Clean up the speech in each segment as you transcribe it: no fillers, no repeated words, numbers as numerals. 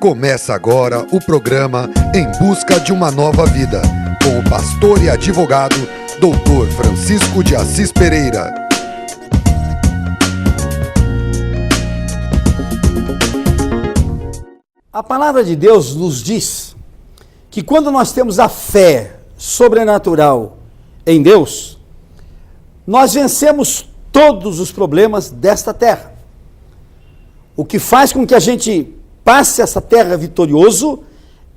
Começa agora o programa Em Busca de uma Nova Vida, com o pastor e advogado, Dr. Francisco de Assis Pereira. A palavra de Deus nos diz que quando nós temos a fé sobrenatural em Deus, nós vencemos todos os problemas desta terra. O que faz com que a gente passe essa terra vitorioso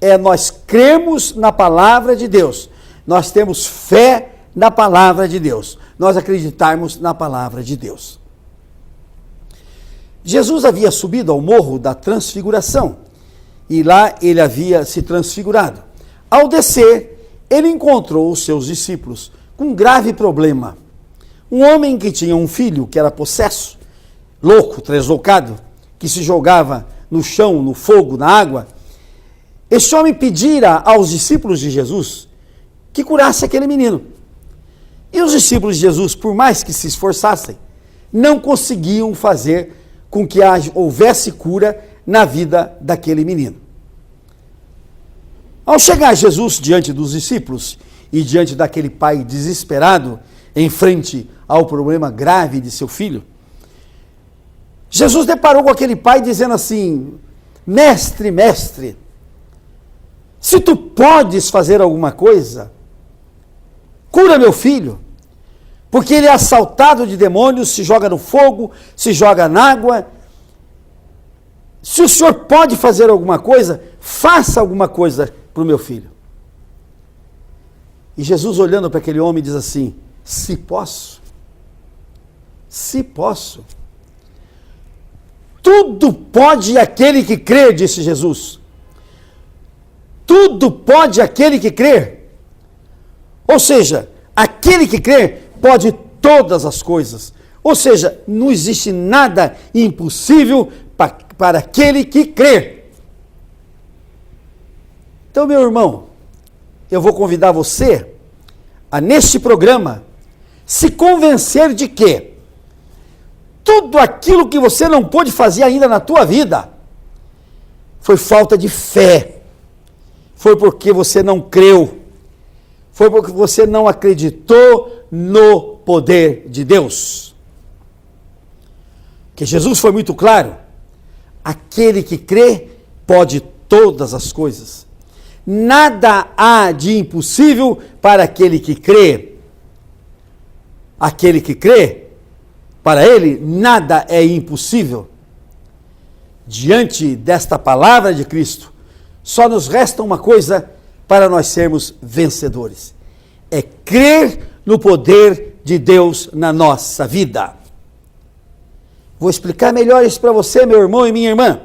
é nós cremos na palavra de Deus. Nós temos fé na palavra de Deus. Nós acreditarmos na palavra de Deus. Jesus havia subido ao morro da transfiguração e lá ele havia se transfigurado. Ao descer, ele encontrou os seus discípulos com um grave problema. Um homem que tinha um filho que era possesso, louco, translocado, que se jogava no chão, no fogo, na água. Este homem pedira aos discípulos de Jesus que curasse aquele menino. E os discípulos de Jesus, por mais que se esforçassem, não conseguiam fazer com que houvesse cura na vida daquele menino. Ao chegar Jesus diante dos discípulos e diante daquele pai desesperado em frente ao problema grave de seu filho, Jesus deparou com aquele pai dizendo assim: mestre, mestre, se tu podes fazer alguma coisa, cura meu filho, porque ele é assaltado de demônios, se joga no fogo, se joga na água. Se o senhor pode fazer alguma coisa, faça alguma coisa para o meu filho. E Jesus, olhando para aquele homem, diz assim: se posso, se posso. Tudo pode aquele que crê, disse Jesus. Tudo pode aquele que crê. Ou seja, aquele que crê pode todas as coisas. Ou seja, não existe nada impossível para aquele que crê. Então, meu irmão, eu vou convidar você a, neste programa, se convencer de que tudo aquilo que você não pôde fazer ainda na tua vida foi falta de fé, foi porque você não creu, foi porque você não acreditou no poder de Deus. Que Jesus foi muito claro: aquele que crê pode todas as coisas. Nada há de impossível para aquele que crê. Aquele que crê, para ele, nada é impossível. Diante desta palavra de Cristo, só nos resta uma coisa para nós sermos vencedores: é crer no poder de Deus na nossa vida. Vou explicar melhor isso para você, meu irmão e minha irmã.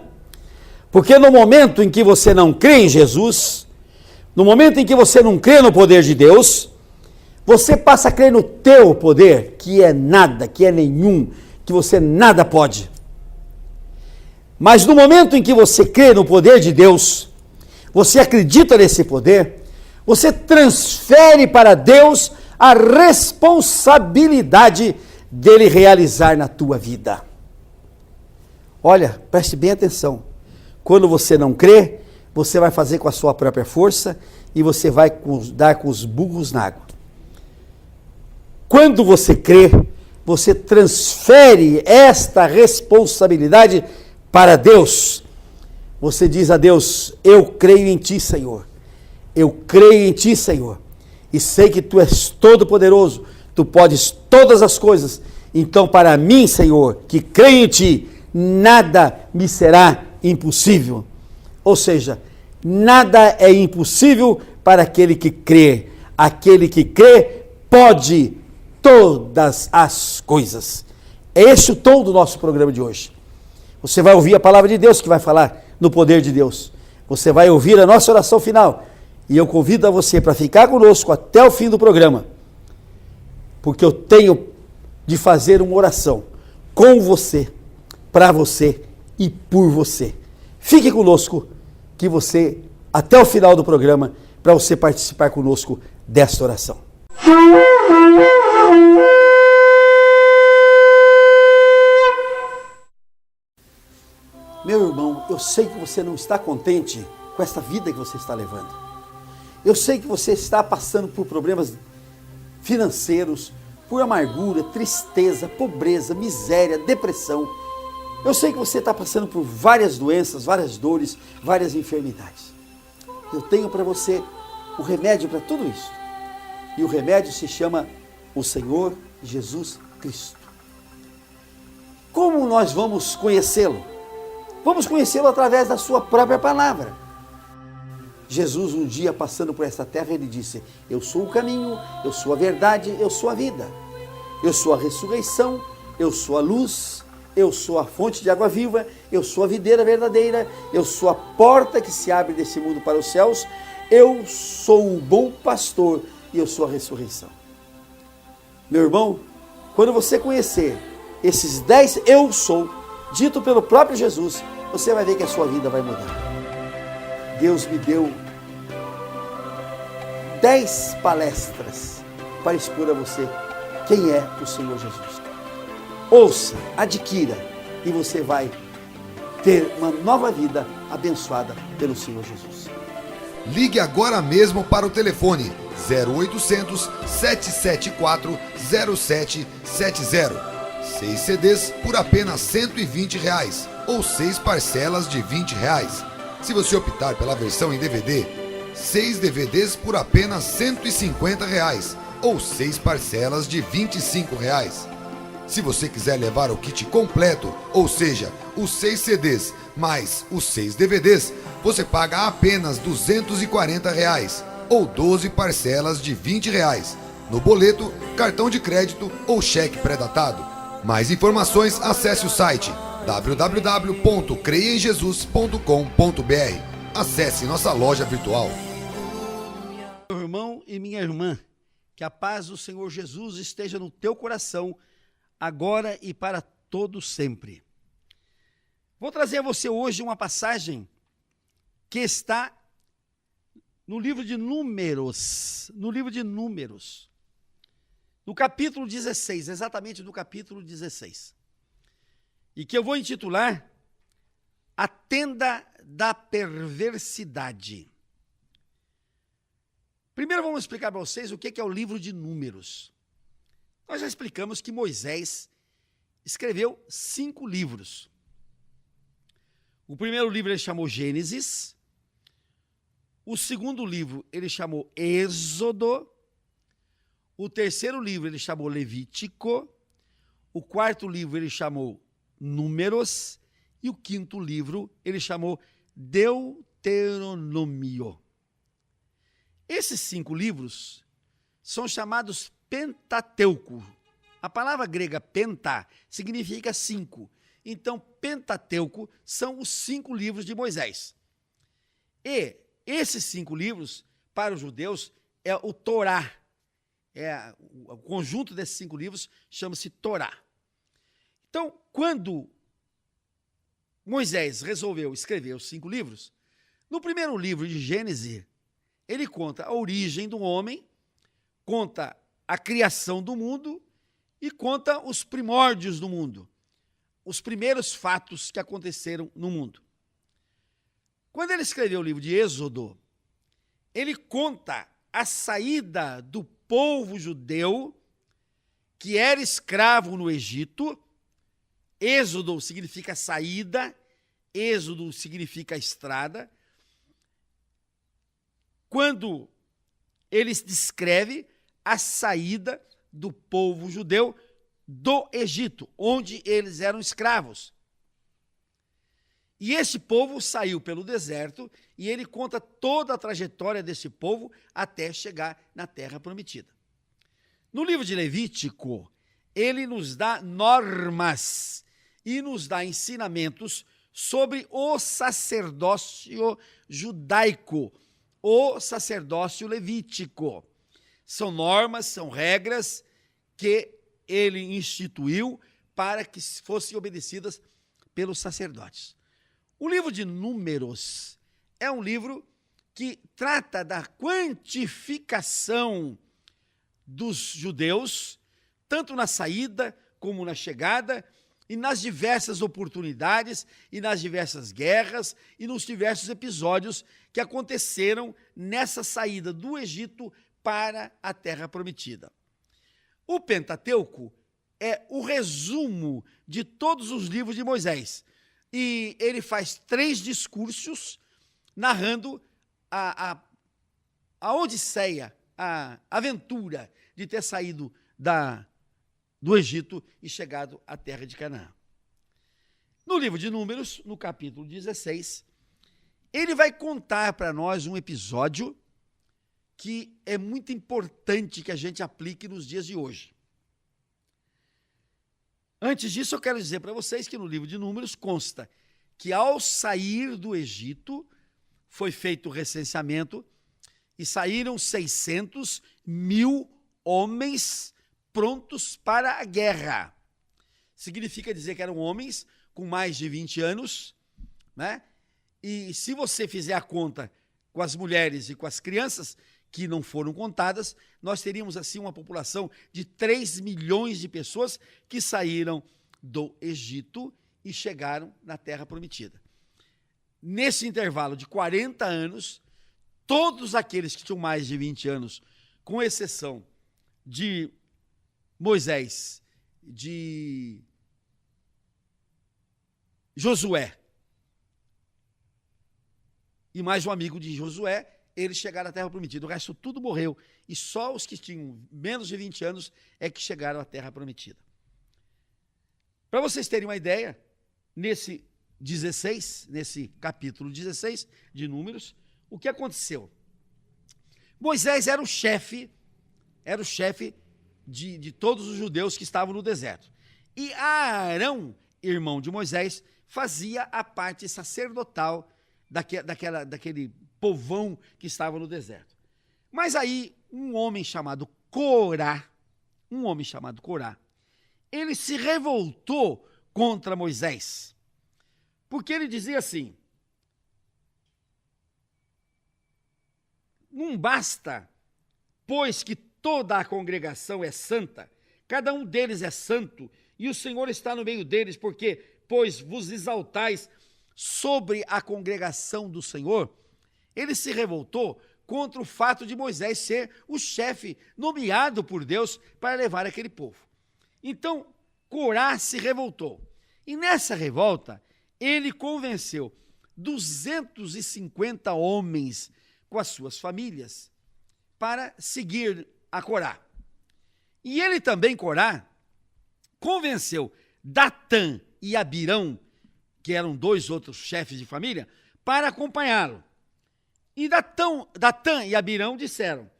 Porque no momento em que você não crê em Jesus, no momento em que você não crê no poder de Deus, você passa a crer no teu poder, que é nada, que é nenhum, que você nada pode. Mas no momento em que você crê no poder de Deus, você acredita nesse poder, você transfere para Deus a responsabilidade dele realizar na tua vida. Olha, preste bem atenção. Quando você não crê, você vai fazer com a sua própria força e você vai dar com os burros na água. Quando você crê, você transfere esta responsabilidade para Deus. Você diz a Deus: eu creio em Ti, Senhor. Eu creio em Ti, Senhor. E sei que Tu és todo-poderoso. Tu podes todas as coisas. Então, para mim, Senhor, que creio em Ti, nada me será impossível. Ou seja, nada é impossível para aquele que crê. Aquele que crê pode todas as coisas. É esse o tom do nosso programa de hoje. Você vai ouvir a palavra de Deus que vai falar no poder de Deus. Você vai ouvir a nossa oração final. E eu convido a você para ficar conosco até o fim do programa. Porque eu tenho de fazer uma oração com você, para você e por você. Fique conosco, que você, até o final do programa, para você participar conosco desta oração. Meu irmão, eu sei que você não está contente com esta vida que você está levando. Eu sei que você está passando por problemas financeiros, por amargura, tristeza, pobreza, miséria, depressão. Eu sei que você está passando por várias doenças, várias dores, várias enfermidades. Eu tenho para você o remédio para tudo isso. E o remédio se chama o Senhor Jesus Cristo. Como nós vamos conhecê-lo? Vamos conhecê-lo através da sua própria palavra. Jesus, um dia passando por essa terra, ele disse: eu sou o caminho, eu sou a verdade, eu sou a vida. Eu sou a ressurreição, eu sou a luz, eu sou a fonte de água viva, eu sou a videira verdadeira, eu sou a porta que se abre desse mundo para os céus, eu sou o bom pastor e eu sou a ressurreição. Meu irmão, quando você conhecer esses 10 eu sou, dito pelo próprio Jesus, você vai ver que a sua vida vai mudar. Deus me deu 10 palestras para expor a você quem é o Senhor Jesus. Ouça, adquira e você vai ter uma nova vida abençoada pelo Senhor Jesus. Ligue agora mesmo para o telefone 0800 774 0770. 6 CDs por apenas R$120 ou 6 parcelas de R$20. Se você optar pela versão em DVD, 6 DVDs por apenas R$150 ou 6 parcelas de R$25. Se você quiser levar o kit completo, ou seja, os 6 CDs mais os 6 DVDs, você paga apenas R$240 ou 12 parcelas de R$20 no boleto, cartão de crédito ou cheque pré-datado. Mais informações, acesse o site www.creiaemjesus.com.br. Acesse nossa loja virtual. Meu irmão e minha irmã, que a paz do Senhor Jesus esteja no teu coração, agora e para todo sempre. Vou trazer a você hoje uma passagem que está no livro de Números, no capítulo 16, exatamente no capítulo 16. E que eu vou intitular A Tenda da Perversidade. Primeiro vamos explicar para vocês o que é o livro de Números. Nós já explicamos que Moisés escreveu 5 livros. O primeiro livro ele chamou Gênesis, o segundo livro ele chamou Êxodo, o terceiro livro ele chamou Levítico, o quarto livro ele chamou Números e o quinto livro ele chamou Deuteronômio. Esses 5 livros são chamados Pentateuco. A palavra grega penta significa 5. Então, Pentateuco são os 5 livros de Moisés. E esses 5 livros, para os judeus, é o Torá. O conjunto desses 5 livros chama-se Torá. Então, quando Moisés resolveu escrever os 5 livros, no primeiro livro de Gênesis, ele conta a origem do homem, conta a criação do mundo e conta os primórdios do mundo, os primeiros fatos que aconteceram no mundo. Quando ele escreveu o livro de Êxodo, ele conta a saída do povo judeu que era escravo no Egito. Êxodo significa saída, Êxodo significa estrada. Quando ele descreve a saída do povo judeu do Egito, onde eles eram escravos. E esse povo saiu pelo deserto e ele conta toda a trajetória desse povo até chegar na terra prometida. No livro de Levítico, ele nos dá normas e nos dá ensinamentos sobre o sacerdócio judaico, o sacerdócio levítico. São normas, são regras que ele instituiu para que fossem obedecidas pelos sacerdotes. O livro de Números é um livro que trata da quantificação dos judeus, tanto na saída como na chegada, e nas diversas oportunidades, e nas diversas guerras, e nos diversos episódios que aconteceram nessa saída do Egito para a Terra Prometida. O Pentateuco é o resumo de todos os livros de Moisés. E ele faz 3 discursos narrando a odisseia, a aventura de ter saído do Egito e chegado à terra de Canaã. No livro de Números, no capítulo 16, ele vai contar para nós um episódio que é muito importante que a gente aplique nos dias de hoje. Antes disso, eu quero dizer para vocês que no livro de Números consta que ao sair do Egito, foi feito o recenseamento e saíram 600.000 homens prontos para a guerra. Significa dizer que eram homens com mais de 20 anos, né? E se você fizer a conta com as mulheres e com as crianças, que não foram contadas, nós teríamos assim uma população de 3 milhões de pessoas que saíram do Egito e chegaram na Terra Prometida. Nesse intervalo de 40 anos, todos aqueles que tinham mais de 20 anos, com exceção de Moisés, de Josué e mais um amigo de Josué, eles chegaram à Terra Prometida. O resto tudo morreu. E só os que tinham menos de 20 anos é que chegaram à Terra Prometida. Para vocês terem uma ideia, nesse capítulo 16 de Números, o que aconteceu? Moisés era o chefe de todos os judeus que estavam no deserto. E Arão, irmão de Moisés, fazia a parte sacerdotal daquele povão que estava no deserto. Mas aí, um homem chamado Corá, ele se revoltou contra Moisés, porque ele dizia assim: não basta, pois que toda a congregação é santa, cada um deles é santo, e o Senhor está no meio deles, pois vos exaltais sobre a congregação do Senhor. Ele se revoltou contra o fato de Moisés ser o chefe nomeado por Deus para levar aquele povo. Então, Corá se revoltou. E nessa revolta, ele convenceu 250 homens com as suas famílias para seguir a Corá. E ele também, Corá, convenceu Datã e Abirão, que eram 2 outros chefes de família, para acompanhá-lo. E Datã e Abirão disseram: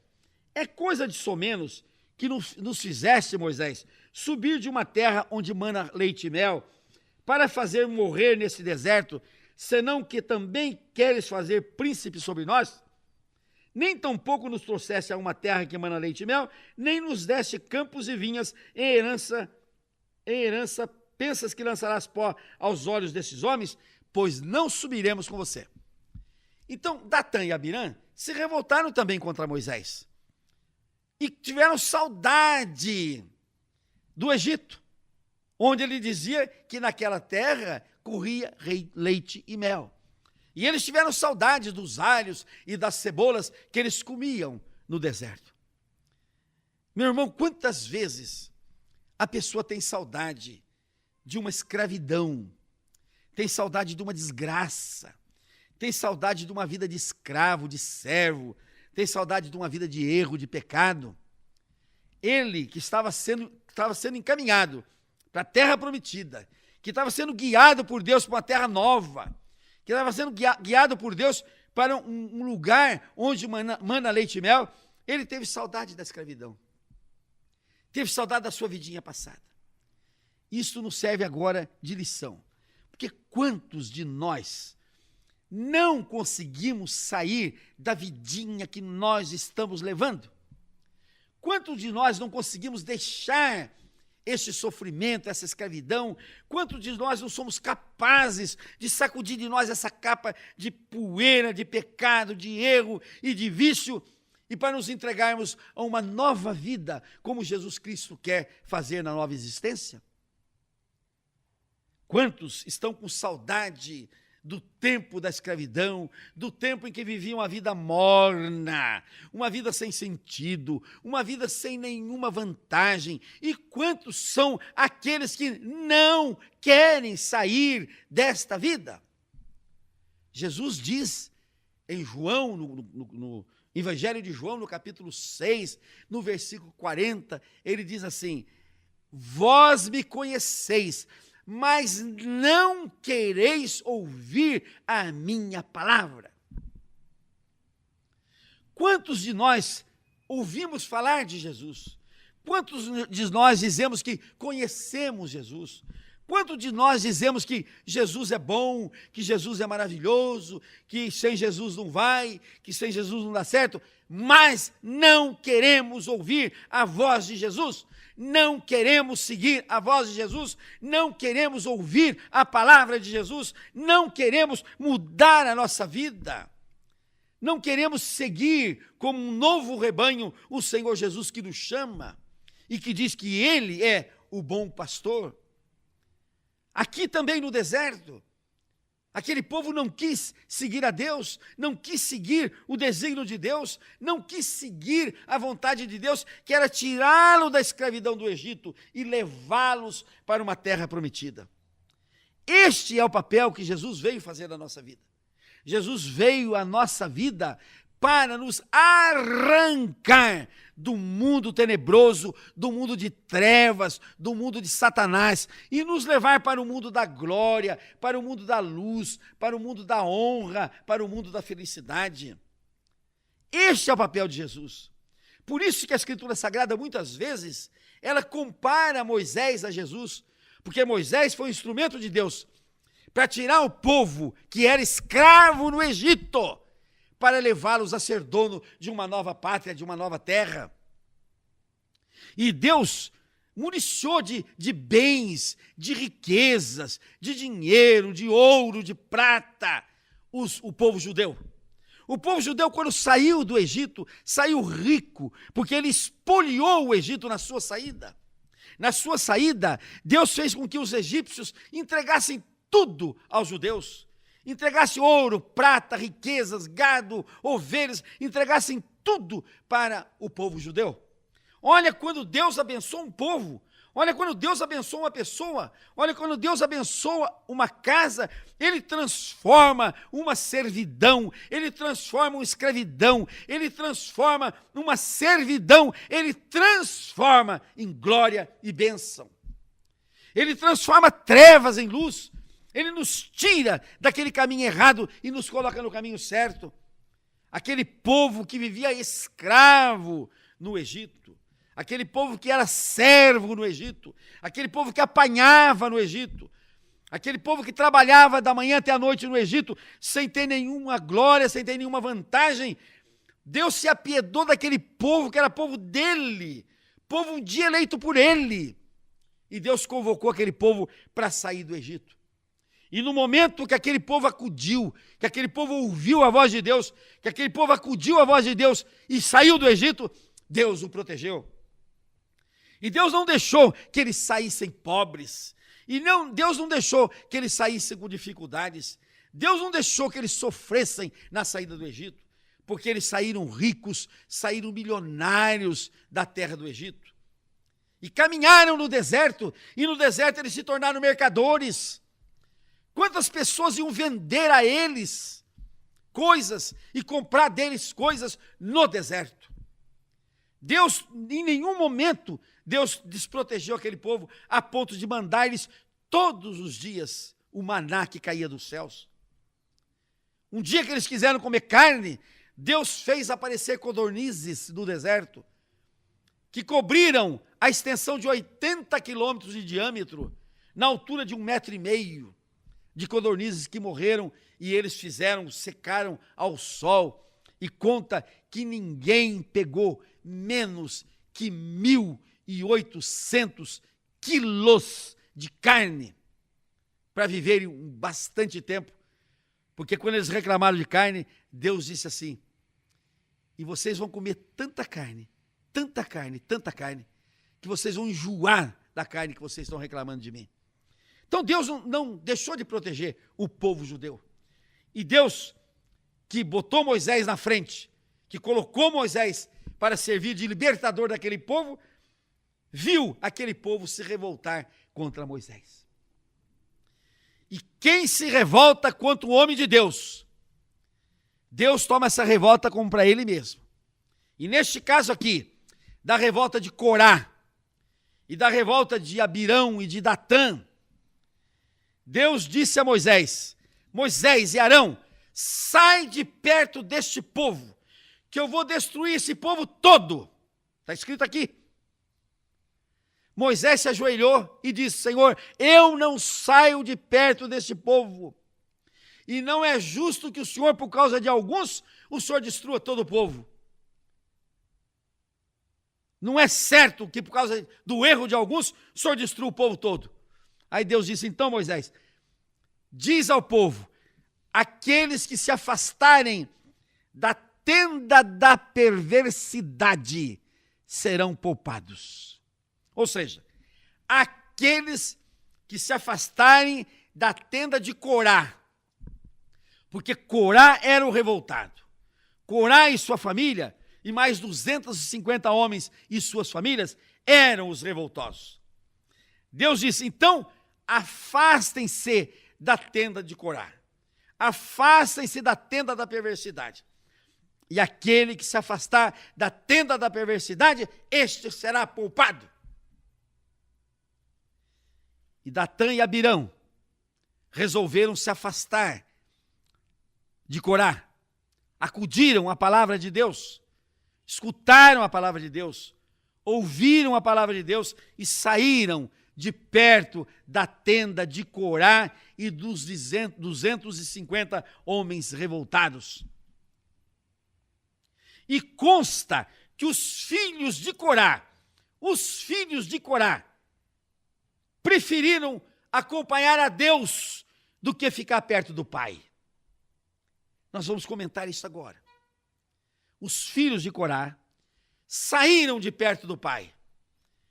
é coisa de somenos que nos fizeste, Moisés, subir de uma terra onde mana leite e mel, para fazer morrer nesse deserto, senão que também queres fazer príncipe sobre nós? Nem tampouco nos trouxeste a uma terra que mana leite e mel, nem nos deste campos e vinhas em herança, pensas que lançarás pó aos olhos desses homens? Pois não subiremos com você. Então, Datã e Abirã se revoltaram também contra Moisés e tiveram saudade do Egito, onde ele dizia que naquela terra corria leite e mel. E eles tiveram saudade dos alhos e das cebolas que eles comiam no deserto. Meu irmão, quantas vezes a pessoa tem saudade de uma escravidão, tem saudade de uma desgraça, tem saudade de uma vida de escravo, de servo, tem saudade de uma vida de erro, de pecado. Ele que estava sendo encaminhado para a terra prometida, que estava sendo guiado por Deus para uma terra nova, que estava sendo guiado por Deus para um lugar onde mana leite e mel, ele teve saudade da escravidão, teve saudade da sua vidinha passada. Isso nos serve agora de lição, porque quantos de nós não conseguimos sair da vidinha que nós estamos levando? Quantos de nós não conseguimos deixar esse sofrimento, essa escravidão? Quantos de nós não somos capazes de sacudir de nós essa capa de poeira, de pecado, de erro e de vício, e para nos entregarmos a uma nova vida, como Jesus Cristo quer fazer na nova existência? Quantos estão com saudade do tempo da escravidão, do tempo em que viviam a vida morna, uma vida sem sentido, uma vida sem nenhuma vantagem? E quantos são aqueles que não querem sair desta vida? Jesus diz em João, no Evangelho de João, no capítulo 6, no versículo 40, ele diz assim: vós me conheceis, mas não quereis ouvir a minha palavra. Quantos de nós ouvimos falar de Jesus? Quantos de nós dizemos que conhecemos Jesus? Quantos de nós dizemos que Jesus é bom, que Jesus é maravilhoso, que sem Jesus não vai, que sem Jesus não dá certo, mas não queremos ouvir a voz de Jesus? Não queremos seguir a voz de Jesus, não queremos ouvir a palavra de Jesus, não queremos mudar a nossa vida, não queremos seguir como um novo rebanho o Senhor Jesus que nos chama e que diz que Ele é o bom pastor. Aqui também no deserto, aquele povo não quis seguir a Deus, não quis seguir o desígnio de Deus, não quis seguir a vontade de Deus, que era tirá-lo da escravidão do Egito e levá-los para uma terra prometida. Este é o papel que Jesus veio fazer na nossa vida. Jesus veio à nossa vida para nos arrancar do mundo tenebroso, do mundo de trevas, do mundo de Satanás, e nos levar para o mundo da glória, para o mundo da luz, para o mundo da honra, para o mundo da felicidade. Este é o papel de Jesus. Por isso que a Escritura Sagrada, muitas vezes, ela compara Moisés a Jesus, porque Moisés foi um instrumento de Deus para tirar o povo que era escravo no Egito, para levá-los a ser dono de uma nova pátria, de uma nova terra. E Deus municiou de bens, de riquezas, de dinheiro, de ouro, de prata, o povo judeu. O povo judeu, quando saiu do Egito, saiu rico, porque ele espoliou o Egito na sua saída. Na sua saída, Deus fez com que os egípcios entregassem tudo aos judeus. Entregasse ouro, prata, riquezas, gado, ovelhas, entregassem tudo para o povo judeu. Olha quando Deus abençoa um povo, olha quando Deus abençoa uma pessoa, olha quando Deus abençoa uma casa, Ele transforma uma servidão, Ele transforma uma escravidão, Ele transforma uma servidão, Ele transforma em glória e bênção. Ele transforma trevas em luz. Ele nos tira daquele caminho errado e nos coloca no caminho certo. Aquele povo que vivia escravo no Egito, aquele povo que era servo no Egito, aquele povo que apanhava no Egito, aquele povo que trabalhava da manhã até a noite no Egito, sem ter nenhuma glória, sem ter nenhuma vantagem. Deus se apiedou daquele povo que era povo dele, povo um dia eleito por ele. E Deus convocou aquele povo para sair do Egito. E no momento que aquele povo acudiu, que aquele povo ouviu a voz de Deus, que aquele povo acudiu à voz de Deus e saiu do Egito, Deus o protegeu. E Deus não deixou que eles saíssem pobres. Deus não deixou que eles saíssem com dificuldades. Deus não deixou que eles sofressem na saída do Egito, porque eles saíram ricos, saíram milionários da terra do Egito. E caminharam no deserto, e no deserto eles se tornaram mercadores. Quantas pessoas iam vender a eles coisas e comprar deles coisas no deserto? Deus, em nenhum momento, Deus desprotegeu aquele povo a ponto de mandar eles todos os dias o maná que caía dos céus. Um dia que eles quiseram comer carne, Deus fez aparecer codornizes no deserto, que cobriram a extensão de 80 quilômetros de diâmetro, na altura de 1,5 metro, de codornizes que morreram e eles secaram ao sol. E conta que ninguém pegou menos que 1.800 quilos de carne para viverem bastante tempo. Porque quando eles reclamaram de carne, Deus disse assim: e vocês vão comer tanta carne, tanta carne, tanta carne, que vocês vão enjoar da carne que vocês estão reclamando de mim. Então Deus não deixou de proteger o povo judeu. E Deus, que botou Moisés na frente, que colocou Moisés para servir de libertador daquele povo, viu aquele povo se revoltar contra Moisés. E quem se revolta contra o homem de Deus, Deus toma essa revolta como para ele mesmo. E neste caso aqui, da revolta de Corá, e da revolta de Abirão e de Datã, Deus disse a Moisés: Moisés e Arão, sai de perto deste povo, que eu vou destruir esse povo todo. Está escrito aqui. Moisés se ajoelhou e disse: Senhor, eu não saio de perto deste povo. E não é justo que o Senhor, por causa de alguns, o Senhor destrua todo o povo. Não é certo que por causa do erro de alguns, o Senhor destrua o povo todo. Aí Deus disse: então, Moisés, diz ao povo, aqueles que se afastarem da tenda da perversidade serão poupados. Ou seja, aqueles que se afastarem da tenda de Corá, porque Corá era o revoltado. Corá e sua família, e mais 250 homens e suas famílias, eram os revoltosos. Deus disse: então, afastem-se da tenda de Corá. Afastem-se da tenda da perversidade. E aquele que se afastar da tenda da perversidade, este será poupado. E Datã e Abirão resolveram se afastar de Corá. Acudiram à palavra de Deus, escutaram a palavra de Deus, ouviram a palavra de Deus e saíram de perto da tenda de Corá e dos 250 homens revoltados. E consta que os filhos de Corá, preferiram acompanhar a Deus do que ficar perto do Pai. Nós vamos comentar isso agora. Os filhos de Corá saíram de perto do Pai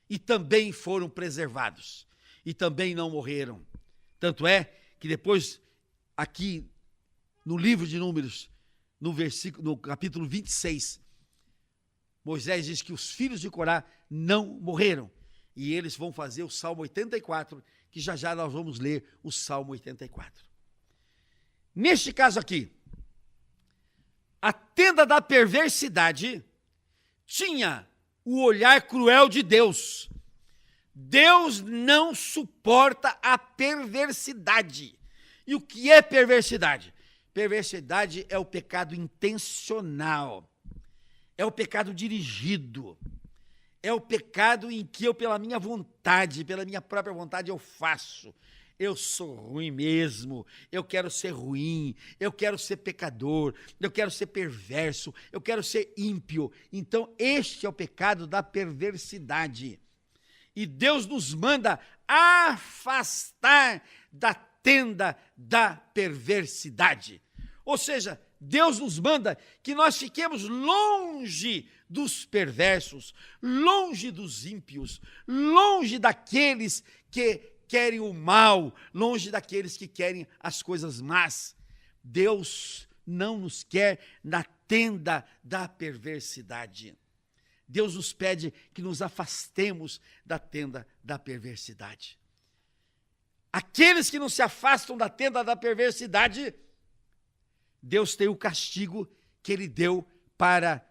e também foram preservados e também não morreram. Tanto é que depois, aqui no livro de Números, no capítulo 26, Moisés diz que os filhos de Corá não morreram. E eles vão fazer o Salmo 84, que já já nós vamos ler o Salmo 84. Neste caso aqui, a tenda da perversidade tinha o olhar cruel de Deus. Deus não suporta a perversidade. E o que é perversidade? Perversidade é o pecado intencional, é o pecado dirigido, é o pecado em que eu, pela minha vontade, pela minha própria vontade, eu faço. Eu sou ruim mesmo, eu quero ser ruim, eu quero ser pecador, eu quero ser perverso, eu quero ser ímpio. Então, este é o pecado da perversidade. E Deus nos manda afastar da tenda da perversidade. Ou seja, Deus nos manda que nós fiquemos longe dos perversos, longe dos ímpios, longe daqueles que querem o mal, longe daqueles que querem as coisas más. Deus não nos quer na tenda da perversidade. Deus nos pede que nos afastemos da tenda da perversidade. Aqueles que não se afastam da tenda da perversidade, Deus tem o castigo que ele deu para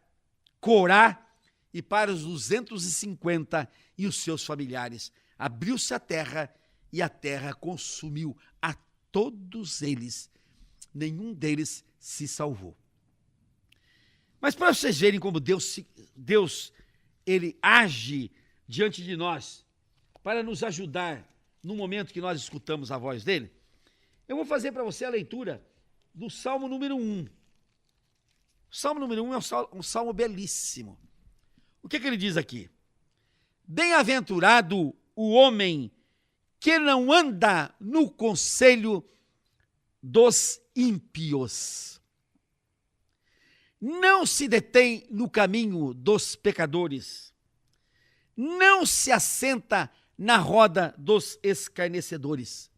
Corá e para os 250 e os seus familiares. Abriu-se a terra e a terra consumiu a todos eles. Nenhum deles se salvou. Mas para vocês verem como Deus ele age diante de nós para nos ajudar no momento que nós escutamos a voz dele, eu vou fazer para você a leitura do Salmo número 1. O Salmo número 1 é um salmo belíssimo. O que ele diz aqui? Bem-aventurado o homem que não anda no conselho dos ímpios, não se detém no caminho dos pecadores, não se assenta na roda dos escarnecedores,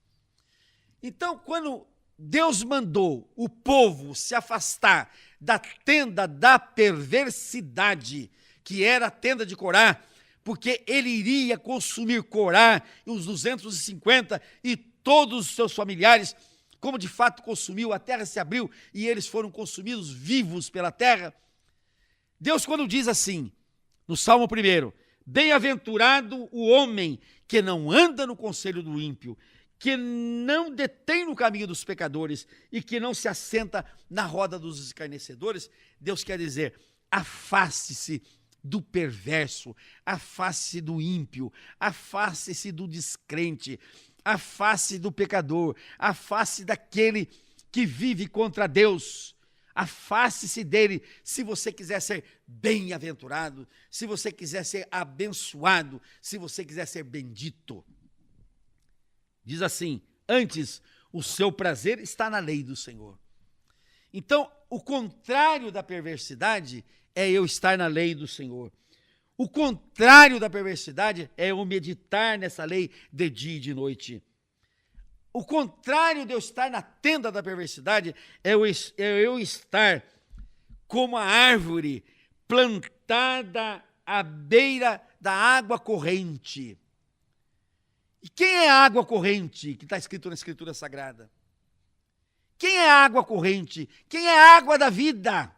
Então, quando Deus mandou o povo se afastar da tenda da perversidade, que era a tenda de Corá, porque ele iria consumir Corá e os 250 e todos os seus familiares, como de fato consumiu, a terra se abriu e eles foram consumidos vivos pela terra. Deus, quando diz assim, no Salmo 1, bem-aventurado o homem que não anda no conselho do ímpio, que não detém no caminho dos pecadores e que não se assenta na roda dos escarnecedores, Deus quer dizer, afaste-se do perverso, afaste-se do ímpio, afaste-se do descrente, afaste-se do pecador, afaste daquele que vive contra Deus. Afaste-se dele se você quiser ser bem-aventurado, se você quiser ser abençoado, se você quiser ser bendito. Diz assim, antes o seu prazer está na lei do Senhor. Então, o contrário da perversidade é eu estar na lei do Senhor. O contrário da perversidade é eu meditar nessa lei de dia e de noite. O contrário de eu estar na tenda da perversidade é eu estar como a árvore plantada à beira da água corrente. E quem é a água corrente que está escrito na Escritura Sagrada? Quem é a água corrente? Quem é a água da vida?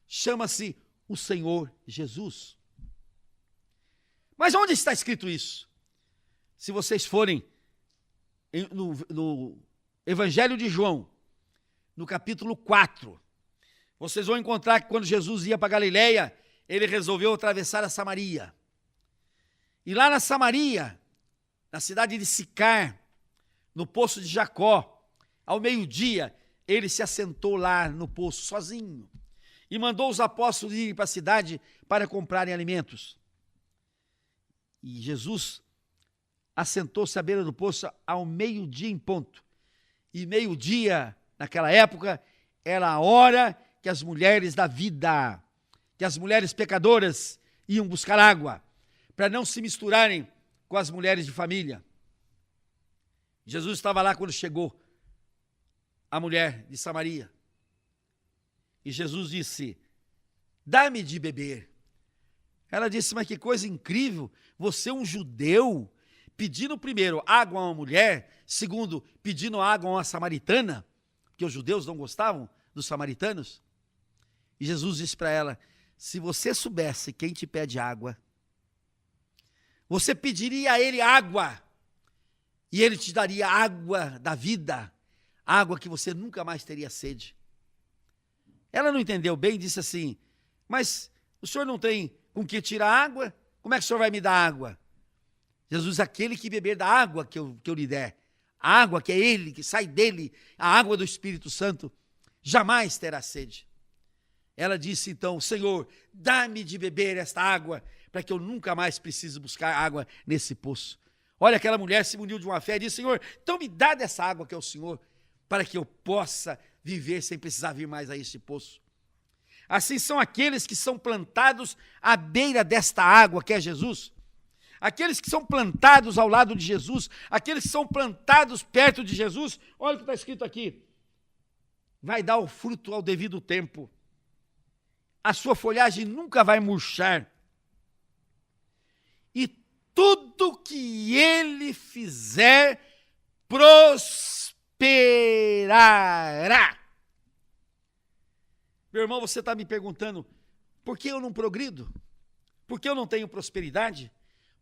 Chama-se o Senhor Jesus. Mas onde está escrito isso? Se vocês forem no Evangelho de João, no capítulo 4, vocês vão encontrar que quando Jesus ia para Galileia, ele resolveu atravessar a Samaria. E lá na Samaria, na cidade de Sicar, no poço de Jacó, ao meio-dia, ele se assentou lá no poço sozinho e mandou os apóstolos irem para a cidade para comprarem alimentos. E Jesus assentou-se à beira do poço ao meio-dia em ponto. E meio-dia, naquela época, era a hora que as mulheres da vida, que as mulheres pecadoras iam buscar água, para não se misturarem com as mulheres de família. Jesus estava lá quando chegou a mulher de Samaria. E Jesus disse, dá-me de beber. Ela disse, mas que coisa incrível, você é um judeu, pedindo primeiro água a uma mulher, segundo, pedindo água a uma samaritana, porque os judeus não gostavam dos samaritanos. E Jesus disse para ela, se você soubesse quem te pede água, você pediria a ele água, e ele te daria água da vida, água que você nunca mais teria sede. Ela não entendeu bem, disse assim, mas o senhor não tem com que tirar água? Como é que o senhor vai me dar água? Jesus, aquele que beber da água que eu lhe der, a água que é ele, que sai dele, a água do Espírito Santo, jamais terá sede. Ela disse então, Senhor, dá-me de beber esta água, para que eu nunca mais precise buscar água nesse poço. Olha, aquela mulher se muniu de uma fé e disse, Senhor, então me dá dessa água que é o Senhor, para que eu possa viver sem precisar vir mais a este poço. Assim são aqueles que são plantados à beira desta água que é Jesus. Aqueles que são plantados ao lado de Jesus, aqueles que são plantados perto de Jesus, olha o que está escrito aqui, vai dar o fruto ao devido tempo, a sua folhagem nunca vai murchar, e tudo que ele fizer prosperará. Meu irmão, você está me perguntando, por que eu não progrido? Por que eu não tenho prosperidade?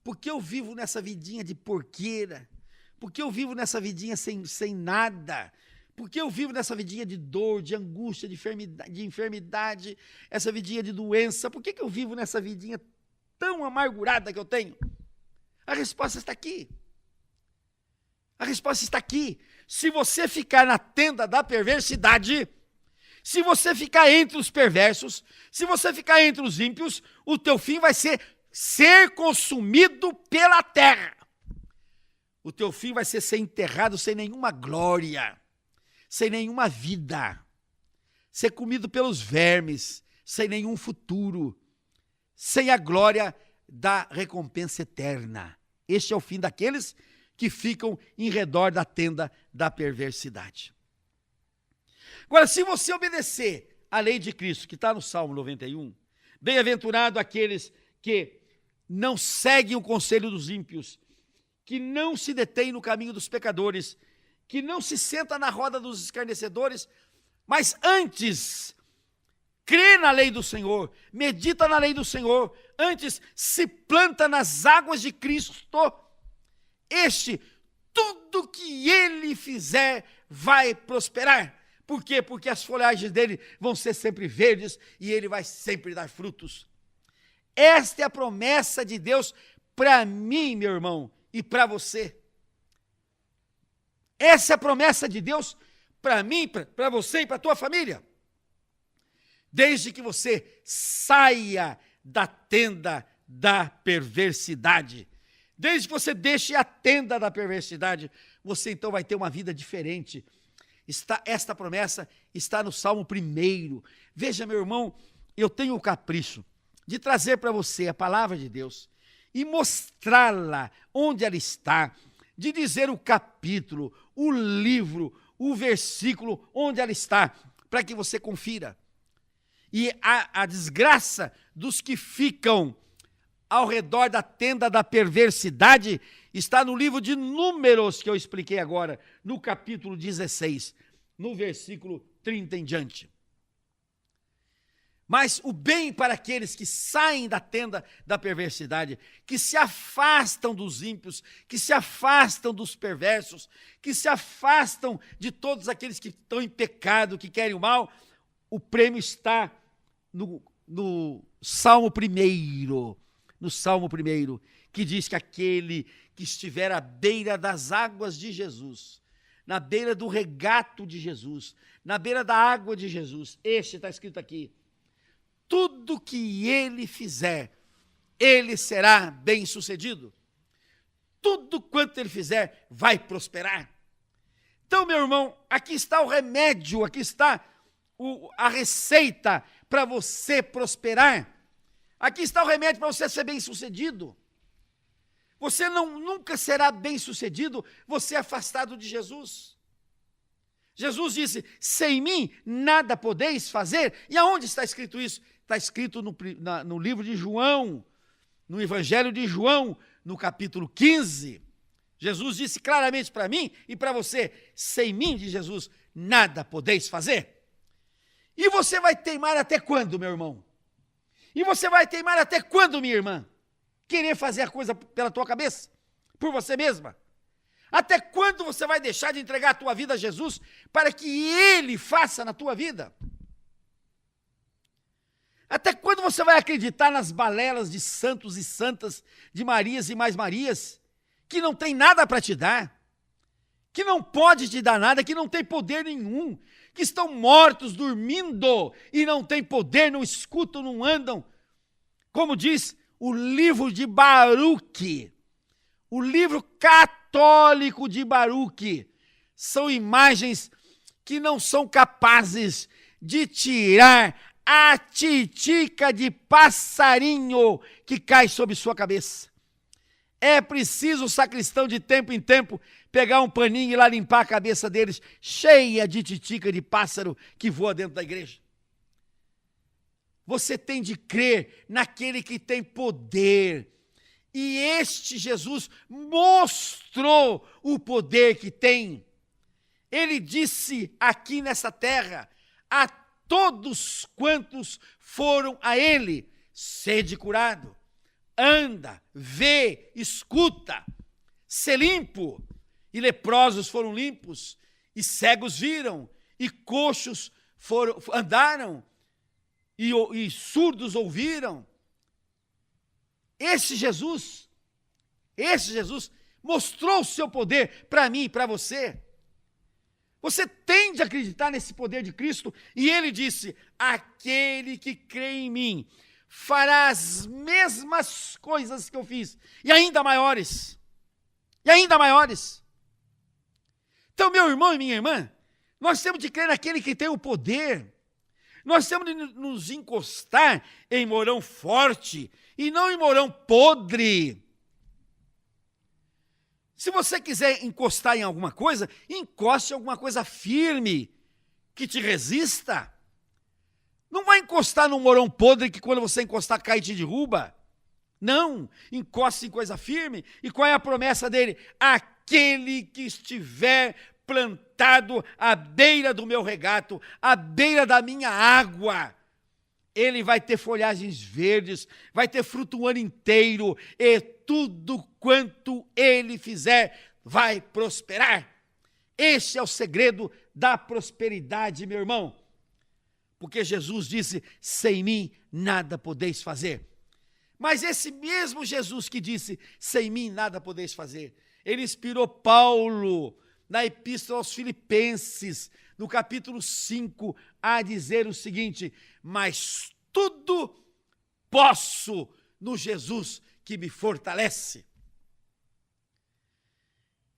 Por que eu vivo nessa vidinha de porqueira? Por que eu vivo nessa vidinha sem nada? Por que eu vivo nessa vidinha de dor, de angústia, de enfermidade, essa vidinha de doença? Por que eu vivo nessa vidinha tão amargurada que eu tenho? A resposta está aqui. A resposta está aqui. Se você ficar na tenda da perversidade, se você ficar entre os perversos, se você ficar entre os ímpios, o teu fim vai ser consumido pela terra. O teu fim vai ser enterrado sem nenhuma glória, sem nenhuma vida, ser comido pelos vermes, sem nenhum futuro, sem a glória da recompensa eterna. Este é o fim daqueles que ficam em redor da tenda da perversidade. Agora, se você obedecer à lei de Cristo, que está no Salmo 91, bem-aventurado aqueles que não seguem o conselho dos ímpios, que não se detêm no caminho dos pecadores, que não se senta na roda dos escarnecedores, mas antes crê na lei do Senhor, medita na lei do Senhor, antes se planta nas águas de Cristo, tudo que ele fizer vai prosperar. Por quê? Porque as folhagens dele vão ser sempre verdes e ele vai sempre dar frutos. Esta é a promessa de Deus para mim, meu irmão, e para você. Essa é a promessa de Deus para mim, para você e para a tua família. Desde que você saia da tenda da perversidade. Desde que você deixe a tenda da perversidade, você então vai ter uma vida diferente. Esta promessa está no Salmo 1. Veja, meu irmão, eu tenho o capricho de trazer para você a palavra de Deus e mostrá-la onde ela está, de dizer o capítulo, o livro, o versículo onde ela está, para que você confira. E a desgraça dos que ficam ao redor da tenda da perversidade está no livro de Números, que eu expliquei agora, no capítulo 16, no versículo 30 em diante. Mas o bem para aqueles que saem da tenda da perversidade, que se afastam dos ímpios, que se afastam dos perversos, que se afastam de todos aqueles que estão em pecado, que querem o mal, o prêmio está no Salmo 1, no Salmo 1, que diz que aquele que estiver à beira das águas de Jesus, na beira do regato de Jesus, na beira da água de Jesus, este está escrito aqui, tudo que ele fizer, ele será bem-sucedido. Tudo quanto ele fizer, vai prosperar. Então, meu irmão, aqui está o remédio, aqui está a receita para você prosperar. Aqui está o remédio para você ser bem-sucedido. Você nunca será bem-sucedido, você é afastado de Jesus. Jesus disse, sem mim nada podeis fazer. E aonde está escrito isso? Está escrito no livro de João, no Evangelho de João, no capítulo 15. Jesus disse claramente para mim e para você, sem mim, de Jesus, nada podeis fazer. E você vai teimar até quando, meu irmão? E você vai teimar até quando, minha irmã? Querer fazer a coisa pela tua cabeça? Por você mesma? Até quando você vai deixar de entregar a tua vida a Jesus para que Ele faça na tua vida? Até quando você vai acreditar nas balelas de santos e santas, de Marias e mais Marias, que não tem nada para te dar, que não pode te dar nada, que não tem poder nenhum, que estão mortos, dormindo, e não tem poder, não escutam, não andam? Como diz o livro de Baruque, o livro católico de Baruque, são imagens que não são capazes de tirar a titica de passarinho que cai sobre sua cabeça. É preciso o sacristão de tempo em tempo pegar um paninho e lá limpar a cabeça deles, cheia de titica de pássaro que voa dentro da igreja. Você tem de crer naquele que tem poder. E este Jesus mostrou o poder que tem. Ele disse aqui nessa terra, a todos quantos foram a ele, sede curado, anda, vê, escuta, sê limpo. E leprosos foram limpos, e cegos viram, e coxos andaram, e surdos ouviram. Esse Jesus mostrou o seu poder para mim e para você. Você tem de acreditar nesse poder de Cristo. E ele disse, aquele que crê em mim fará as mesmas coisas que eu fiz, e ainda maiores. E ainda maiores. Então, meu irmão e minha irmã, nós temos de crer naquele que tem o poder. Nós temos de nos encostar em morão forte e não em morão podre. Se você quiser encostar em alguma coisa, encoste em alguma coisa firme, que te resista. Não vai encostar num morão podre que quando você encostar cai e te derruba. Não, encoste em coisa firme. E qual é a promessa dele? Aquele que estiver plantado à beira do meu regato, à beira da minha água, ele vai ter folhagens verdes, vai ter fruto o ano inteiro, e tudo quanto ele fizer vai prosperar. Este é o segredo da prosperidade, meu irmão. Porque Jesus disse, sem mim nada podeis fazer. Mas esse mesmo Jesus que disse, sem mim nada podeis fazer, ele inspirou Paulo na Epístola aos Filipenses, no capítulo 5, a dizer o seguinte, mas tudo posso no Jesus que me fortalece.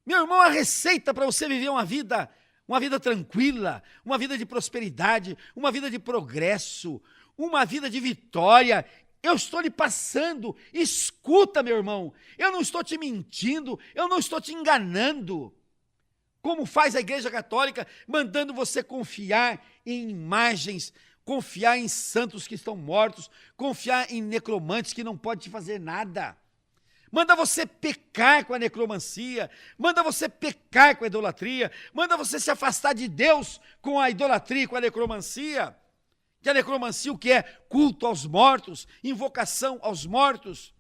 Meu irmão, a receita para você viver uma vida tranquila, uma vida de prosperidade, uma vida de progresso, uma vida de vitória, eu estou lhe passando. Escuta, meu irmão, eu não estou te mentindo, eu não estou te enganando. Como faz a Igreja Católica, mandando você confiar em imagens, confiar em santos que estão mortos, confiar em necromantes que não podem te fazer nada. Manda você pecar com a necromancia, manda você pecar com a idolatria, manda você se afastar de Deus com a idolatria e com a necromancia. Que a necromancia o que é? Culto aos mortos, invocação aos mortos.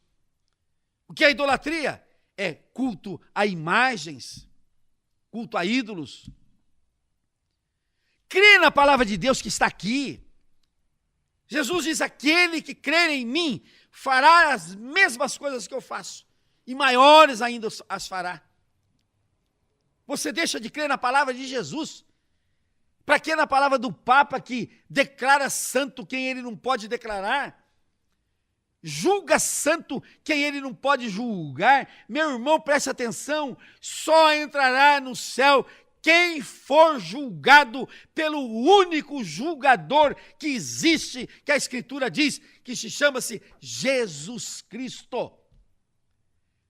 O que é a idolatria? É culto a imagens, culto a ídolos. Crê na palavra de Deus que está aqui. Jesus diz, aquele que crer em mim fará as mesmas coisas que eu faço, e maiores ainda as fará. Você deixa de crer na palavra de Jesus, para que na palavra do Papa que declara santo quem ele não pode declarar, julga santo quem ele não pode julgar. Meu irmão, preste atenção, só entrará no céu quem for julgado pelo único julgador que existe, que a Escritura diz, que se chama-se Jesus Cristo.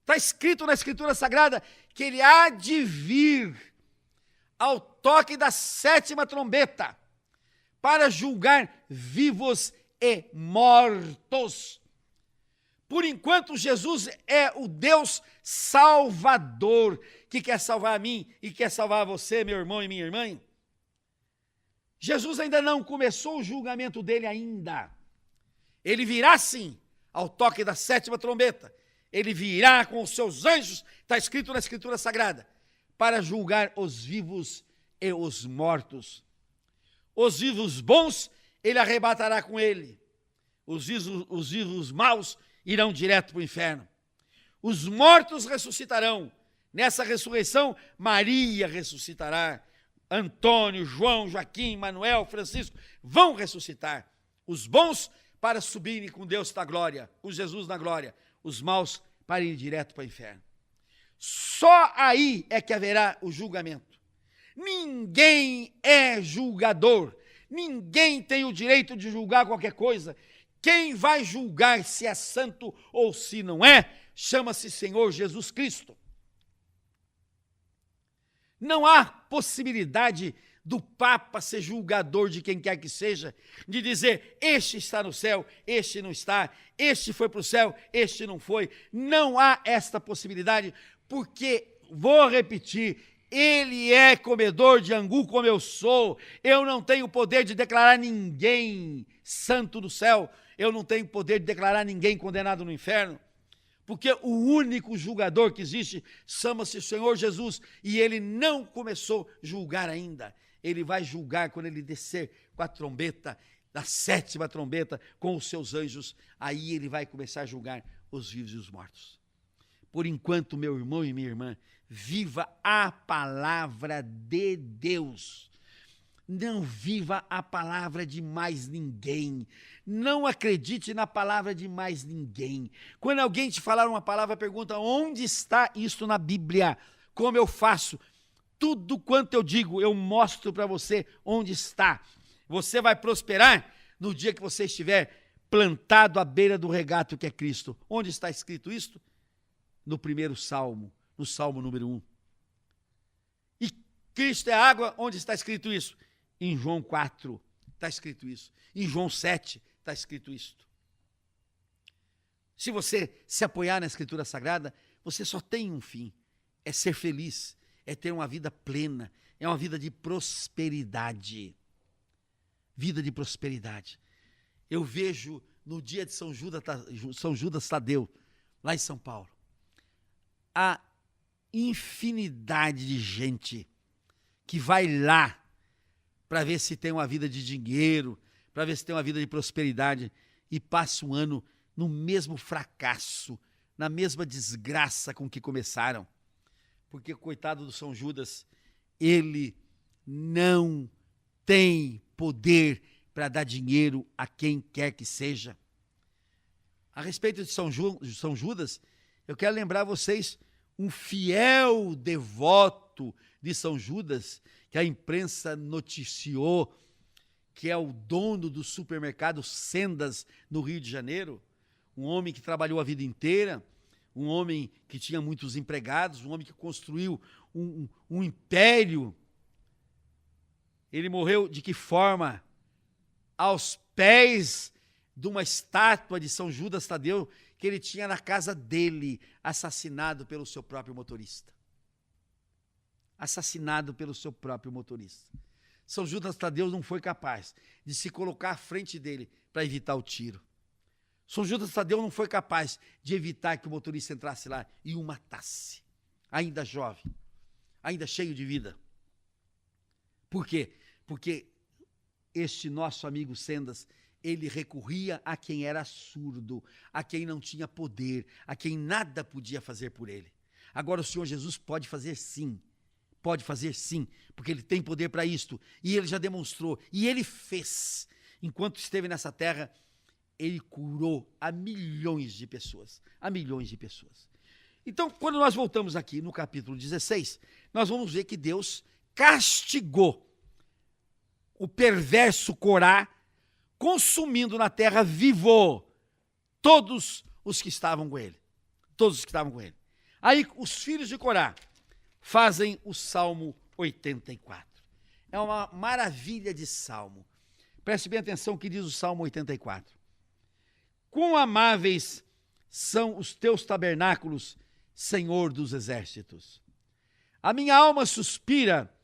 Está escrito na Escritura Sagrada que ele há de vir ao toque da 7ª trombeta para julgar vivos e mortos. Por enquanto, Jesus é o Deus Salvador, que quer salvar a mim e quer salvar você, meu irmão e minha irmã. Jesus ainda não começou o julgamento dele ainda. Ele virá sim, ao toque da 7ª trombeta. Ele virá com os seus anjos, está escrito na Escritura Sagrada, para julgar os vivos e os mortos. Os vivos bons, ele arrebatará com ele. Os vivos maus irão direto para o inferno. Os mortos ressuscitarão. Nessa ressurreição, Maria ressuscitará. Antônio, João, Joaquim, Manuel, Francisco vão ressuscitar. Os bons para subirem com Deus da glória, com Jesus na glória. Os maus para ir direto para o inferno. Só aí é que haverá o julgamento. Ninguém é julgador. Ninguém tem o direito de julgar qualquer coisa. Quem vai julgar se é santo ou se não é, chama-se Senhor Jesus Cristo. Não há possibilidade do Papa ser julgador de quem quer que seja, de dizer, este está no céu, este não está, este foi para o céu, este não foi. Não há esta possibilidade, porque, vou repetir, ele é comedor de angu como eu sou. Eu não tenho poder de declarar ninguém santo do céu, eu não tenho poder de declarar ninguém condenado no inferno. Porque o único julgador que existe chama-se o Senhor Jesus, e ele não começou a julgar ainda. Ele vai julgar quando ele descer com a trombeta, da 7ª trombeta, com os seus anjos. Aí ele vai começar a julgar os vivos e os mortos. Por enquanto, meu irmão e minha irmã, viva a palavra de Deus. Não viva a palavra de mais ninguém. Não acredite na palavra de mais ninguém. Quando alguém te falar uma palavra, pergunta, onde está isso na Bíblia? Como eu faço? Tudo quanto eu digo, eu mostro para você onde está. Você vai prosperar no dia que você estiver plantado à beira do regato que é Cristo. Onde está escrito isto? No primeiro Salmo, no Salmo número 1. E Cristo é água, onde está escrito isso? Em João 4 está escrito isso. Em João 7 está escrito isso. Se você se apoiar na Escritura Sagrada, você só tem um fim, é ser feliz, é ter uma vida plena, é uma vida de prosperidade. Vida de prosperidade. Eu vejo no dia de São Judas Tadeu, lá em São Paulo, a infinidade de gente que vai lá para ver se tem uma vida de dinheiro, para ver se tem uma vida de prosperidade, e passa um ano no mesmo fracasso, na mesma desgraça com que começaram. Porque, coitado do São Judas, ele não tem poder para dar dinheiro a quem quer que seja. A respeito de São Judas, eu quero lembrar a vocês um fiel devoto de São Judas, que a imprensa noticiou, que é o dono do supermercado Sendas, no Rio de Janeiro, um homem que trabalhou a vida inteira, um homem que tinha muitos empregados, um homem que construiu um império. Ele morreu de que forma? Aos pés de uma estátua de São Judas Tadeu que ele tinha na casa dele, assassinado pelo seu próprio motorista. Assassinado pelo seu próprio motorista. São Judas Tadeu não foi capaz de se colocar à frente dele para evitar o tiro. São Judas Tadeu não foi capaz de evitar que o motorista entrasse lá e o matasse. Ainda jovem, ainda cheio de vida. Por quê? Porque este nosso amigo Sendas, ele recorria a quem era surdo, a quem não tinha poder, a quem nada podia fazer por ele. Agora o Senhor Jesus pode fazer sim, porque ele tem poder para isto, e ele já demonstrou, e ele fez. Enquanto esteve nessa terra, ele curou a milhões de pessoas, Então, quando nós voltamos aqui no capítulo 16, nós vamos ver que Deus castigou o perverso Corá, consumindo na terra vivo todos os que estavam com ele. Aí os filhos de Corá fazem o Salmo 84. É uma maravilha de salmo. Preste bem atenção o que diz o Salmo 84. Quão amáveis são os teus tabernáculos, Senhor dos exércitos. A minha alma suspira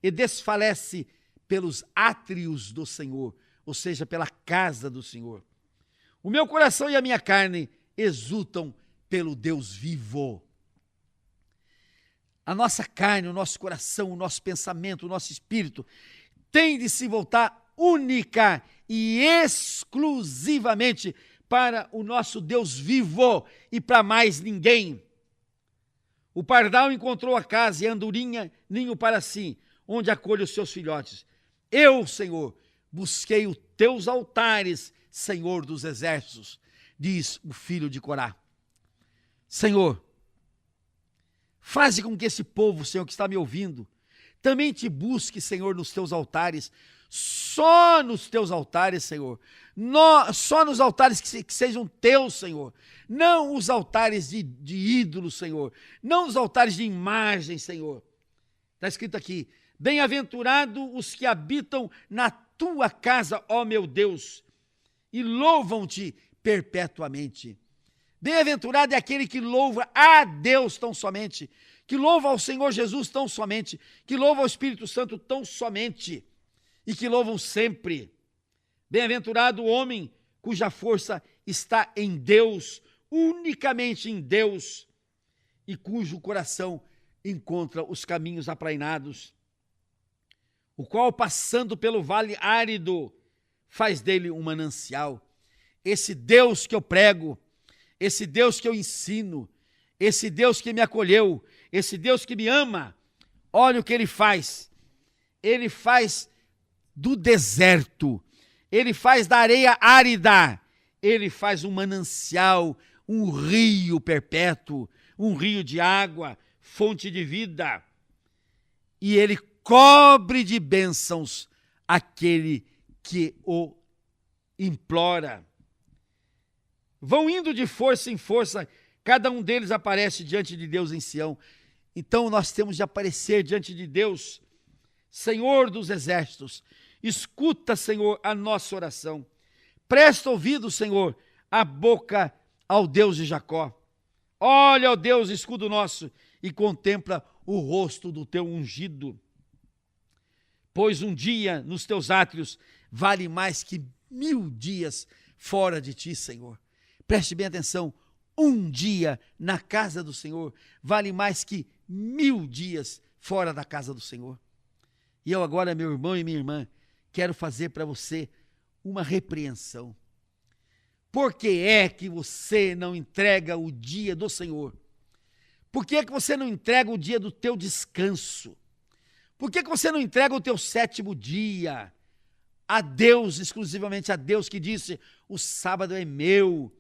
e desfalece pelos átrios do Senhor, ou seja, pela casa do Senhor. O meu coração e a minha carne exultam pelo Deus vivo. A nossa carne, o nosso coração, o nosso pensamento, o nosso espírito tem de se voltar única e exclusivamente para o nosso Deus vivo e para mais ninguém. O pardal encontrou a casa e a andorinha ninho para si, onde acolhe os seus filhotes. Eu, Senhor, busquei os teus altares, Senhor dos exércitos, diz o filho de Corá. Senhor, faze com que esse povo, Senhor, que está me ouvindo, também te busque, Senhor, nos teus altares, só nos teus altares, Senhor, só nos altares que sejam teus, Senhor, não os altares de ídolos, Senhor, não os altares de imagens, Senhor. Está escrito aqui, bem-aventurados os que habitam na tua casa, ó meu Deus, e louvam-te perpetuamente. Bem-aventurado é aquele que louva a Deus tão somente, que louva ao Senhor Jesus tão somente, que louva ao Espírito Santo tão somente, e que louvam sempre. Bem-aventurado o homem cuja força está em Deus, unicamente em Deus, e cujo coração encontra os caminhos aplainados, o qual, passando pelo vale árido, faz dele um manancial. Esse Deus que eu prego, esse Deus que eu ensino, esse Deus que me acolheu, esse Deus que me ama, olha o que ele faz. Ele faz do deserto, ele faz da areia árida, ele faz um manancial, um rio perpétuo, um rio de água, fonte de vida. E ele cobre de bênçãos aquele que o implora. Vão indo de força em força, cada um deles aparece diante de Deus em Sião. Então nós temos de aparecer diante de Deus, Senhor dos exércitos. Escuta, Senhor, a nossa oração. Presta ouvido, Senhor, a boca ao Deus de Jacó. Olha, ó Deus, escudo nosso, e contempla o rosto do teu ungido. Pois um dia nos teus átrios vale mais que 1000 dias fora de ti, Senhor. Preste bem atenção, um dia na casa do Senhor vale mais que 1000 dias fora da casa do Senhor. E eu agora, meu irmão e minha irmã, quero fazer para você uma repreensão. Por que é que você não entrega o dia do Senhor? Por que é que você não entrega o dia do teu descanso? Por que é que você não entrega o teu 7º dia? A Deus, exclusivamente a Deus, que disse, o sábado é meu,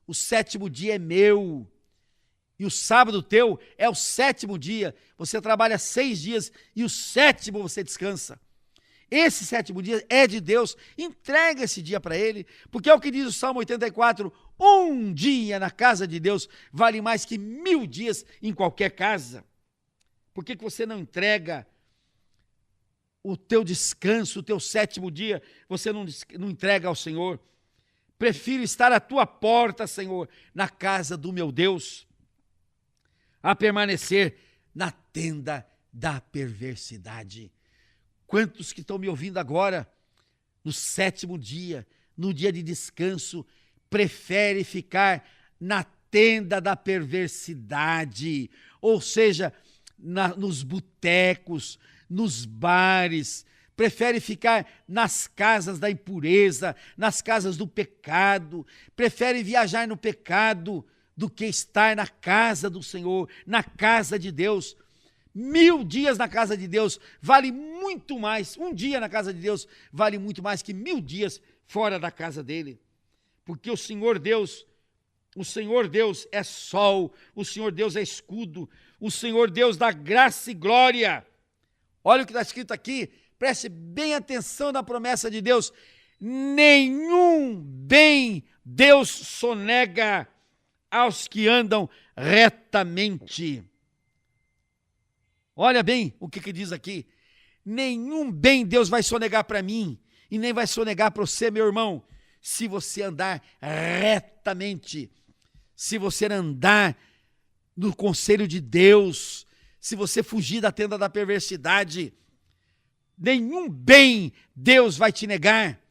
o 7º dia é meu, e o sábado teu é o 7º dia. Você trabalha 6 dias e o 7º você descansa. Esse 7º dia é de Deus, entrega esse dia para Ele, porque é o que diz o Salmo 84, um dia na casa de Deus vale mais que 1000 dias em qualquer casa. Por que você não entrega o teu descanso, o teu 7º dia, você não entrega ao Senhor? Prefiro estar à tua porta, Senhor, na casa do meu Deus, a permanecer na tenda da perversidade. Quantos que estão me ouvindo agora, no 7º dia, no dia de descanso, prefere ficar na tenda da perversidade, ou seja, nos botecos, nos bares, prefere ficar nas casas da impureza, nas casas do pecado, prefere viajar no pecado do que estar na casa do Senhor, na casa de Deus. 1000 dias na casa de Deus vale muito mais, um dia na casa de Deus vale muito mais que 1000 dias fora da casa dele. Porque o Senhor Deus é sol, o Senhor Deus é escudo, o Senhor Deus dá graça e glória. Olha o que está escrito aqui, preste bem atenção na promessa de Deus. Nenhum bem Deus sonega aos que andam retamente. Olha bem o que diz aqui. Nenhum bem Deus vai sonegar para mim, e nem vai sonegar para você, meu irmão, se você andar retamente, se você andar no conselho de Deus, se você fugir da tenda da perversidade. Nenhum bem Deus vai te negar.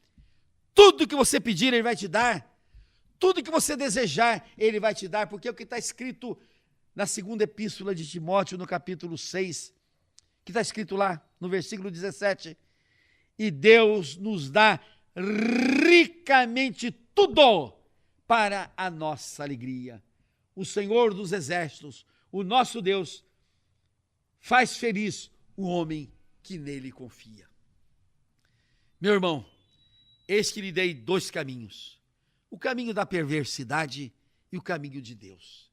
Tudo que você pedir, Ele vai te dar. Tudo que você desejar, Ele vai te dar, porque é o que está escrito na 2ª epístola de Timóteo, no capítulo 6, que está escrito lá, no versículo 17, e Deus nos dá ricamente tudo para a nossa alegria. O Senhor dos exércitos, o nosso Deus, faz feliz o homem que nele confia. Meu irmão, eis que lhe dei 2 caminhos, o caminho da perversidade e o caminho de Deus.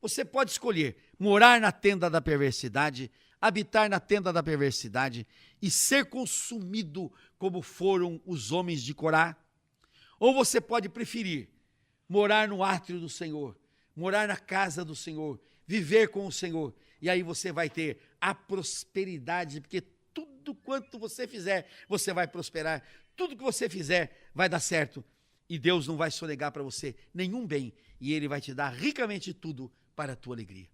Você pode escolher morar na tenda da perversidade, habitar na tenda da perversidade e ser consumido como foram os homens de Corá. Ou você pode preferir morar no átrio do Senhor, morar na casa do Senhor, viver com o Senhor. E aí você vai ter a prosperidade, porque tudo quanto você fizer, você vai prosperar. Tudo que você fizer vai dar certo. E Deus não vai sonegar para você nenhum bem. E Ele vai te dar ricamente tudo para a tua alegria.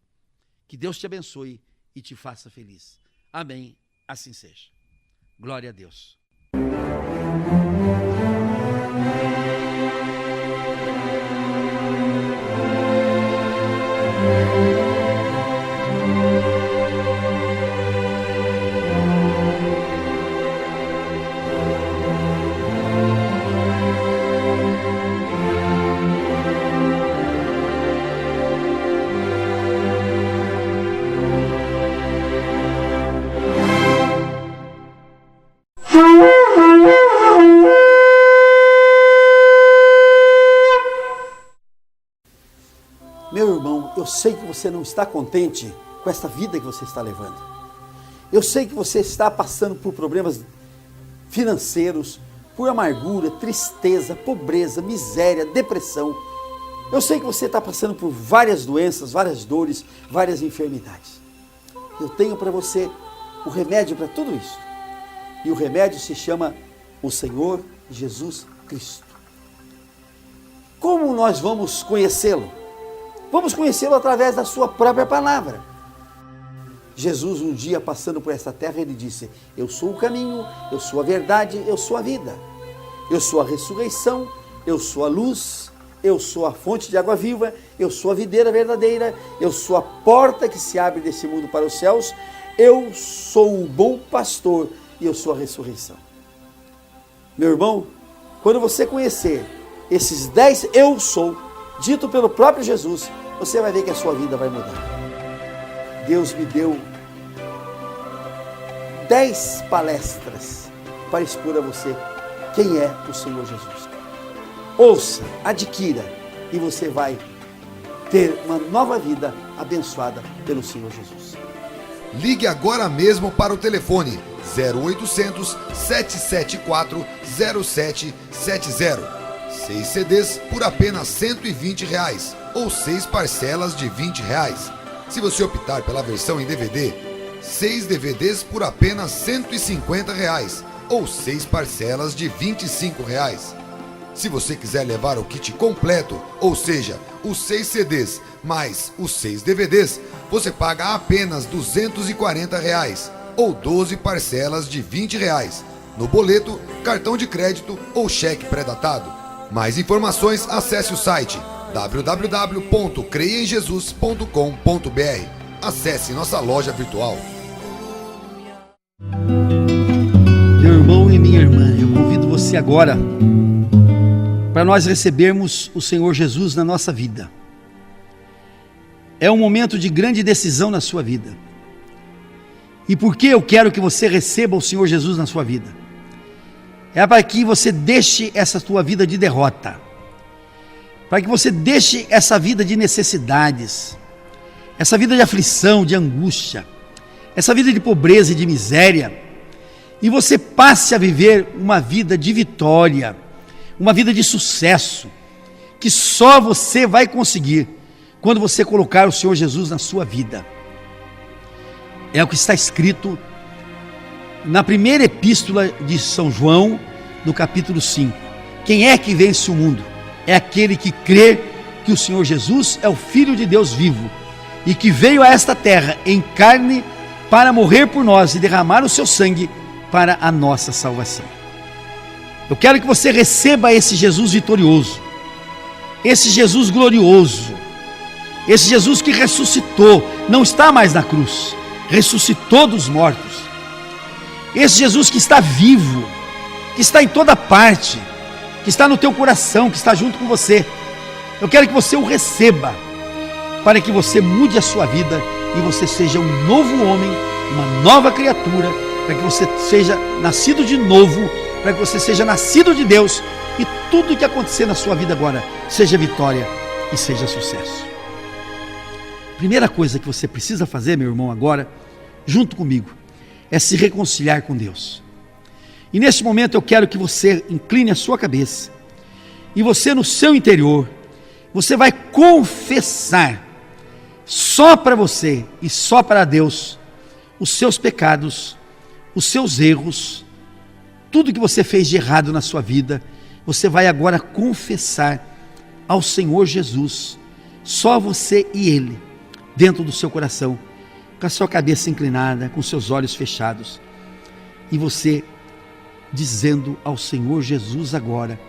Que Deus te abençoe e te faça feliz. Amém. Assim seja. Glória a Deus. Meu irmão, eu sei que você não está contente com essa vida que você está levando. Eu sei que você está passando por problemas financeiros, por amargura, tristeza, pobreza, miséria, depressão. Eu sei que você está passando por várias doenças, várias dores, várias enfermidades. eu tenho para você o remédio para tudo isso. E o remédio se chama o Senhor Jesus Cristo. Como nós vamos conhecê-lo? Vamos conhecê-lo através da sua própria palavra. Jesus, um dia passando por esta terra, ele disse: eu sou o caminho, eu sou a verdade, eu sou a vida. Eu sou a ressurreição, eu sou a luz, eu sou a fonte de água viva, eu sou a videira verdadeira, eu sou a porta que se abre desse mundo para os céus, eu sou o bom pastor e eu sou a ressurreição. Meu irmão, quando você conhecer esses 10 eu sou, dito pelo próprio Jesus, você vai ver que a sua vida vai mudar. Deus me deu 10 palestras para expor a você quem é o Senhor Jesus. Ouça, adquira e você vai ter uma nova vida abençoada pelo Senhor Jesus. Ligue agora mesmo para o telefone 0800 774 0770. 6 CDs por apenas R$120 ou 6 parcelas de R$20. Se você optar pela versão em DVD, 6 DVDs por apenas R$150 ou 6 parcelas de R$25. Se você quiser levar o kit completo, ou seja, os 6 CDs mais os 6 DVDs, você paga apenas R$240 ou 12 parcelas de R$20 no boleto, cartão de crédito ou cheque pré-datado. Mais informações, acesse o site www.creiaemjesus.com.br. Acesse nossa loja virtual. Meu irmão e minha irmã, eu convido você agora para nós recebermos o Senhor Jesus na nossa vida. É um momento de grande decisão na sua vida. E por que eu quero que você receba o Senhor Jesus na sua vida? É para que você deixe essa tua vida de derrota, para que você deixe essa vida de necessidades, essa vida de aflição, de angústia, essa vida de pobreza e de miséria, e você passe a viver uma vida de vitória, uma vida de sucesso, que só você vai conseguir quando você colocar o Senhor Jesus na sua vida. É o que está escrito na primeira epístola de São João, no capítulo 5. Quem é que vence o mundo? É aquele que crê que o Senhor Jesus é o Filho de Deus vivo e que veio a esta terra em carne para morrer por nós e derramar o seu sangue para a nossa salvação. Eu quero que você receba esse Jesus vitorioso, esse Jesus glorioso, esse Jesus que ressuscitou, não está mais na cruz, ressuscitou dos mortos. Esse Jesus que está vivo, que está em toda parte, que está no teu coração, que está junto com você. Eu quero que você o receba, para que você mude a sua vida e você seja um novo homem, uma nova criatura, para que você seja nascido de novo, para que você seja nascido de Deus e tudo o que acontecer na sua vida agora seja vitória e seja sucesso. Primeira coisa que você precisa fazer, meu irmão, agora, junto comigo, é se reconciliar com Deus. E nesse momento eu quero que você incline a sua cabeça e você no seu interior, você vai confessar só para você e só para Deus os seus pecados, os seus erros, tudo que você fez de errado na sua vida. Você vai agora confessar ao Senhor Jesus, só você e Ele, dentro do seu coração, com a sua cabeça inclinada, com seus olhos fechados, e você dizendo ao Senhor Jesus agora,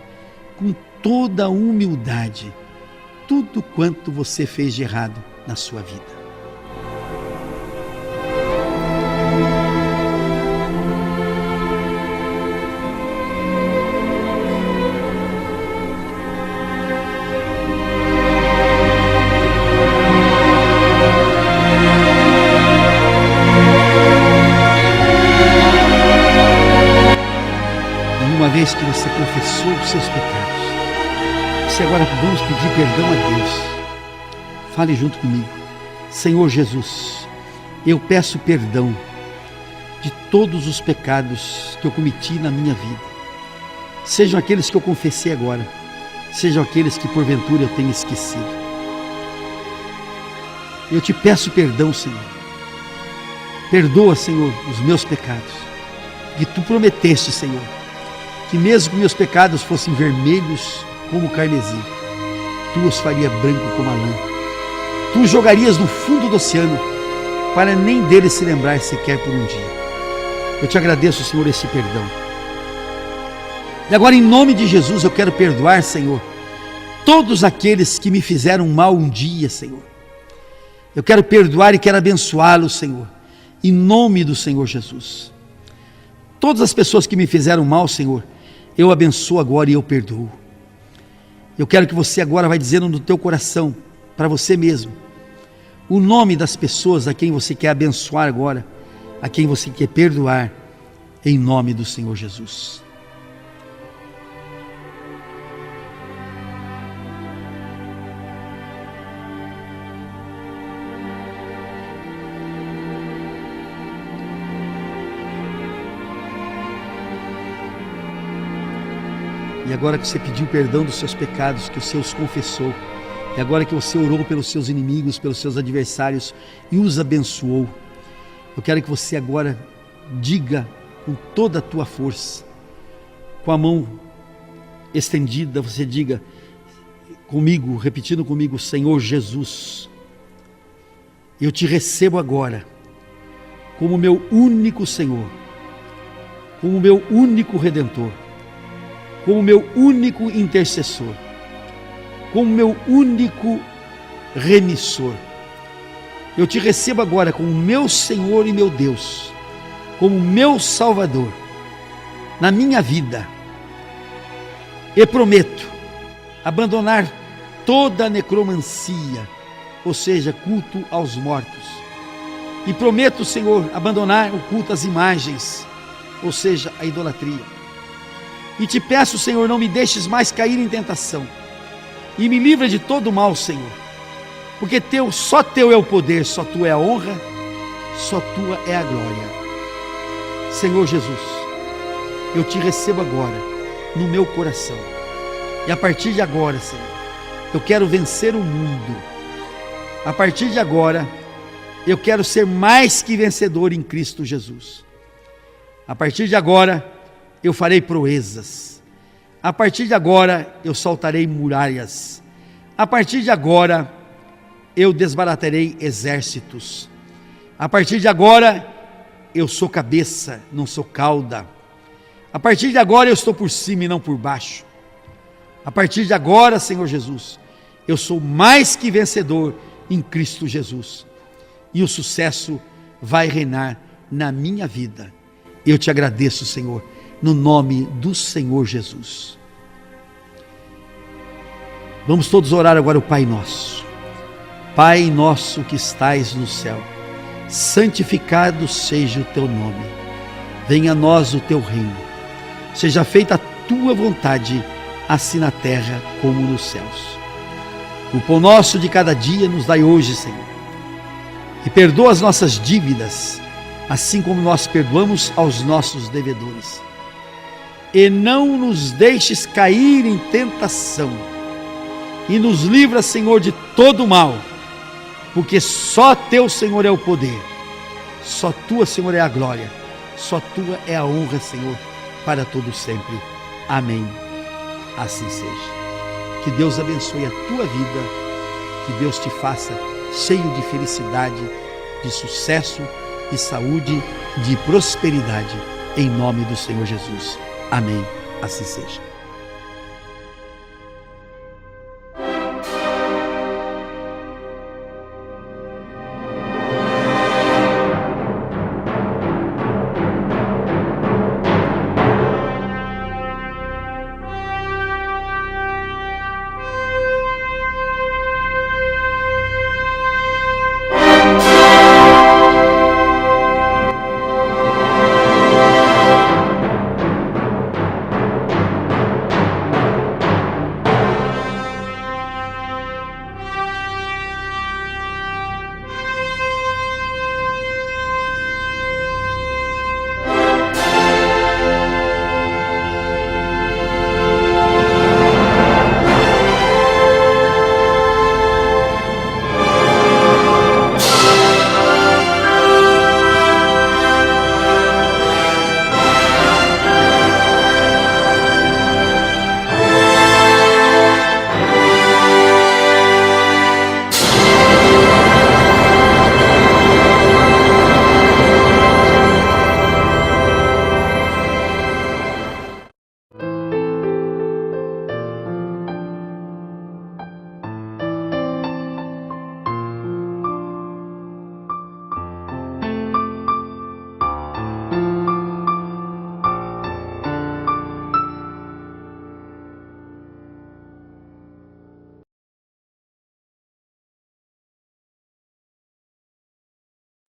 com toda a humildade, tudo quanto você fez de errado na sua vida. Uma vez que você confessou os seus pecados, você agora vamos pedir perdão a Deus. Fale junto comigo. Senhor Jesus, eu peço perdão de todos os pecados que eu cometi na minha vida. Sejam aqueles que eu confessei agora, sejam aqueles que porventura eu tenha esquecido. Eu te peço perdão, Senhor. Perdoa, Senhor, os meus pecados. Que tu prometeste, Senhor, que mesmo que meus pecados fossem vermelhos como o carmesim, tu os faria branco como a lã. Tu os jogarias no fundo do oceano, para nem deles se lembrar sequer por um dia. Eu te agradeço, Senhor, esse perdão. E agora, em nome de Jesus, eu quero perdoar, Senhor, todos aqueles que me fizeram mal um dia, Senhor. Eu quero perdoar e quero abençoá-los, Senhor, em nome do Senhor Jesus. Todas as pessoas que me fizeram mal, Senhor, eu abençoo agora e eu perdoo. Eu quero que você agora vai dizendo no teu coração, para você mesmo, o nome das pessoas a quem você quer abençoar agora, a quem você quer perdoar, em nome do Senhor Jesus. E agora que você pediu perdão dos seus pecados, que você os confessou, e agora que você orou pelos seus inimigos, pelos seus adversários e os abençoou, eu quero que você agora diga com toda a tua força, com a mão estendida, você diga comigo, repetindo comigo: Senhor Jesus, eu te recebo agora como meu único Senhor, como meu único Redentor, como meu único intercessor, como meu único remissor. Eu te recebo agora como meu Senhor e meu Deus, como meu Salvador na minha vida. E prometo abandonar toda a necromancia, ou seja, culto aos mortos. E prometo, Senhor, abandonar o culto às imagens, ou seja, a idolatria. E te peço, Senhor, não me deixes mais cair em tentação. E me livra de todo o mal, Senhor. Porque só teu é o poder, só tua é a honra, só tua é a glória. Senhor Jesus, eu te recebo agora no meu coração. E a partir de agora, Senhor, eu quero vencer o mundo. A partir de agora, eu quero ser mais que vencedor em Cristo Jesus. A partir de agora, eu farei proezas. A partir de agora, eu saltarei muralhas. A partir de agora, eu desbaratarei exércitos. A partir de agora, eu sou cabeça, não sou cauda. A partir de agora, eu estou por cima e não por baixo. A partir de agora, Senhor Jesus, eu sou mais que vencedor em Cristo Jesus. E o sucesso vai reinar na minha vida. Eu te agradeço, Senhor, no nome do Senhor Jesus. Vamos todos orar agora o Pai Nosso. Pai nosso que estais no céu, santificado seja o teu nome. Venha a nós o teu reino. Seja feita a tua vontade, assim na terra como nos céus. O pão nosso de cada dia nos dai hoje, Senhor. E perdoa as nossas dívidas, assim como nós perdoamos aos nossos devedores. E não nos deixes cair em tentação, e nos livra, Senhor, de todo o mal, porque só teu, Senhor, é o poder, só tua, Senhor, é a glória, só tua é a honra, Senhor, para todo sempre. Amém. Assim seja. Que Deus abençoe a tua vida, que Deus te faça cheio de felicidade, de sucesso, de saúde, de prosperidade, em nome do Senhor Jesus. Amém. Assim seja.